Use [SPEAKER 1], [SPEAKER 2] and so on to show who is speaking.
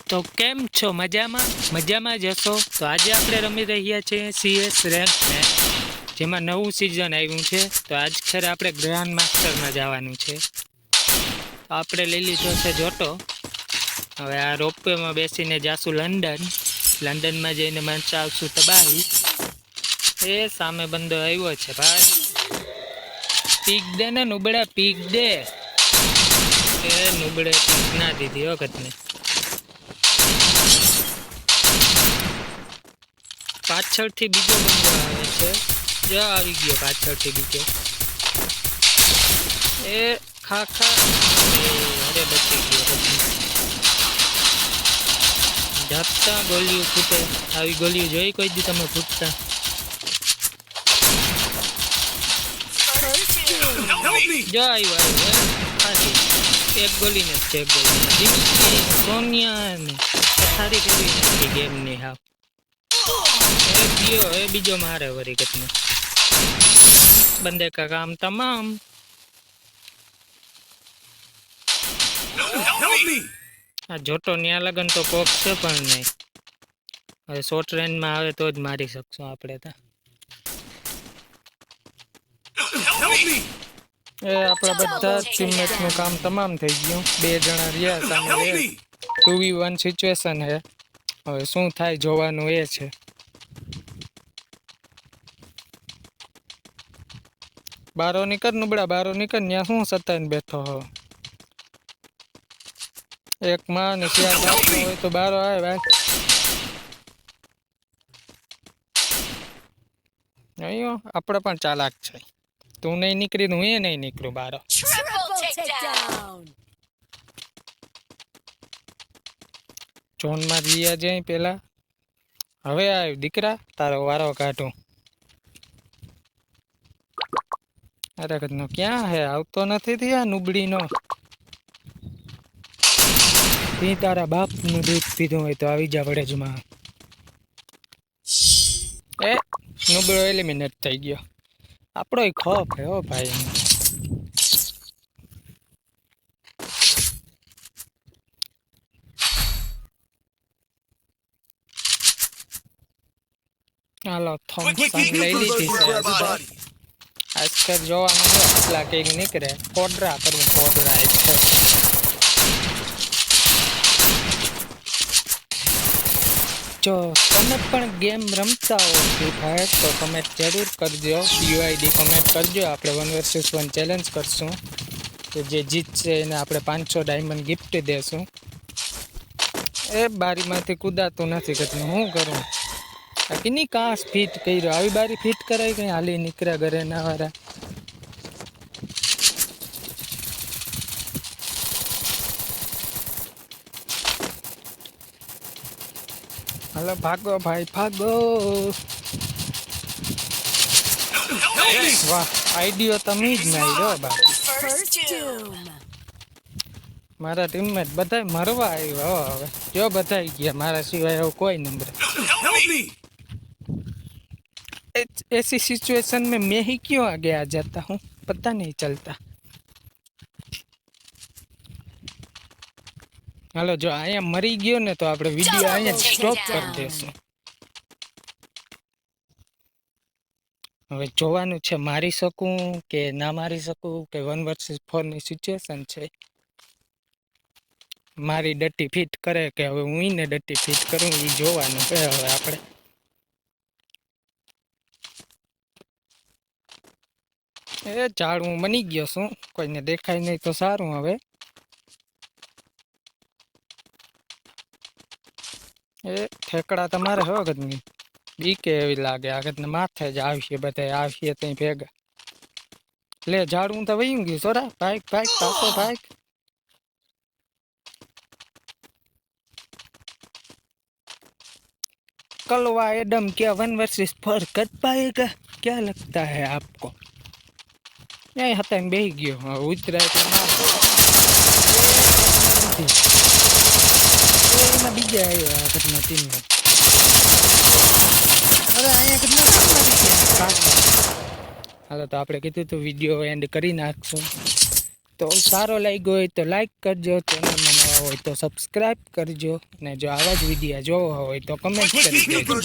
[SPEAKER 1] તો કેમ છો? મજામાં જશો? તો આજે આપણે રમી રહ્યા છીએ CS રેન્ક મેચ, જેમાં નવું સિઝન આવ્યું છે. તો આજ ખેર આપણે ગ્રાન્ડ માસ્ટરમાં જવાનું છે. આપણે લઈ લીધો છે જોટો. હવે આ રોપવેમાં બેસીને જાશું લંડનમાં જઈને મચાવશું તબાહી. એ સામે બંદો આવ્યો છે ભાઈ. પીક દે ને નુબડા, પીક દે. એ નુબડે પીક ના દીધી વખતને. પાછળથી બીજો બંદો આવે છે. જો આવી ગયો પાછળથી બીજો. એ ખાખા અરે બચી ગયો. જાપતા ગોળીઓ ફૂટે. આવી ગોળીઓ જોઈ કોઈ દી તમે ફૂટતા? જો આવ્યો ખાસી એક ગોળી ને છે. એક ગોળી સોનિયા ને પથારી કરી નાખી ગેમની. હા એ બીજો મારે વરી કેટલું બંદે કા કામ તમામ. આ જોટો ન્યા લગન તો પોક છે પણ નહીં. હવે શોર્ટ રેન્જમાં આવે તો જ મારી શકશું આપણે. તો એ આપણા બધા ટીમમેટનું કામ તમામ થઈ ગયું. 2 જણા રહ્યા સામે. 2v1 સિચ્યુએશન હે. હવે શું થાય જોવાનું એ છે. બારો નીકળ નુબડા, બારો નીકળ. ત્યાં શું સતાઈને બેઠો હો? એક માં ને 4 બાપ હોય તો બારો આવે ભાઈ. અહીંયા આપણે પણ ચાલાક છે. તું નહીં નીકળી, હું એ નહીં નીકળું બારો. ઝોનમાં જીયા જાય પેલા. હવે આવ દીકરા, તારો વારો કાઢું. અરે કદનો ક્યાં હે? આવતો નથી થયા નુબડીનો. તી તારા બાપનું દૂધ પીધું હોય તો આવી જા વડેજમાં. એ નુબડો એલિમિનેટ થઈ ગયો. આપણો ખોફ હે હો ભાઈ. હાલો થોમ્સન લઈ લીધી છે. આજકાલ જોવાનું છે એટલા કંઈક નીકળે. કોડરા કરવું, કોડરા એક છે. જો તમે પણ ગેમ રમતા હો ફ્રી ફાયર તો કમેન્ટ જરૂર કરજો. UID કમેન્ટ કરજો. આપણે 1 vs 1 ચેલેન્જ કરશું. તો જે જીતશે એને આપણે 500 ડાયમંડ ગિફ્ટ દેશું. એ બારીમાંથી કુદાતું નથી કેટલું હું કરું? કિની કાસ ફિટ કર્યો. આવી બારી ફિટ કરાય કઈ હાલી નીકળ્યા ઘરે ના વાળા. હાલો ભાગો ભાઈ ભાગો. વાહ આઈડિયો તમે જ માર્યો બાકી. મારા ટીમમેટ બધા મરવા આવ્યા. હવે જો બધા ગયા મારા સિવાય એવો કોઈ નંબર. ऐसी सिचुएशन में मैं ही क्यों आगे आ जाता हूँ पता नहीं चलता. હાલો જો અહીંયા મરી ગયો ને તો આપણે વિડીયો અહીંયા સ્ટોપ કરી દેશું. હવે જોવાનું છે મારી શકું કે ના મારી શકું, કે 1 vs 4 ની સિચ્યુએશન છે. મારી ડટ્ટી ફિટ કરે કે હવે હું ને ડટ્ટી ફિટ કરું એ જોવાનું છે. હવે આપણે એ ઝાડ હું બની ગયો છું. કોઈને દેખાય નહીં તો સારું. હવે એ ઠેકડા તમારે હો ગદની બીકે એવી લાગે. આગળ માથે જ આવશે બધા. આવશે ત્યાં ભેગા. લે ઝાડ હું તો વહી ગયું. સોરા ભાઈ ભાઈ પાછો ભાઈ. कलवा एडम क्या 1 vs 4 कर पाएगा? क्या लगता है आपको? यही હતા ને બેહી ગયો. ઉતરાય તો માર. એમાં બીજા આવ્યા આગળના ટીમમાં. અરે અહીંયા કેટલા. હાલો તો આપણે કીધું તો વિડીયો એન્ડ કરી નાખશું. તો સારો લાગ્યો હોય તો લાઈક કરજો. ચેનલમાં નવા નવા હોય તો સબસ્ક્રાઈબ કરજો, અને જો આવા જ વિડીયો જોવા હોય તો કમેન્ટ કરી દેજો.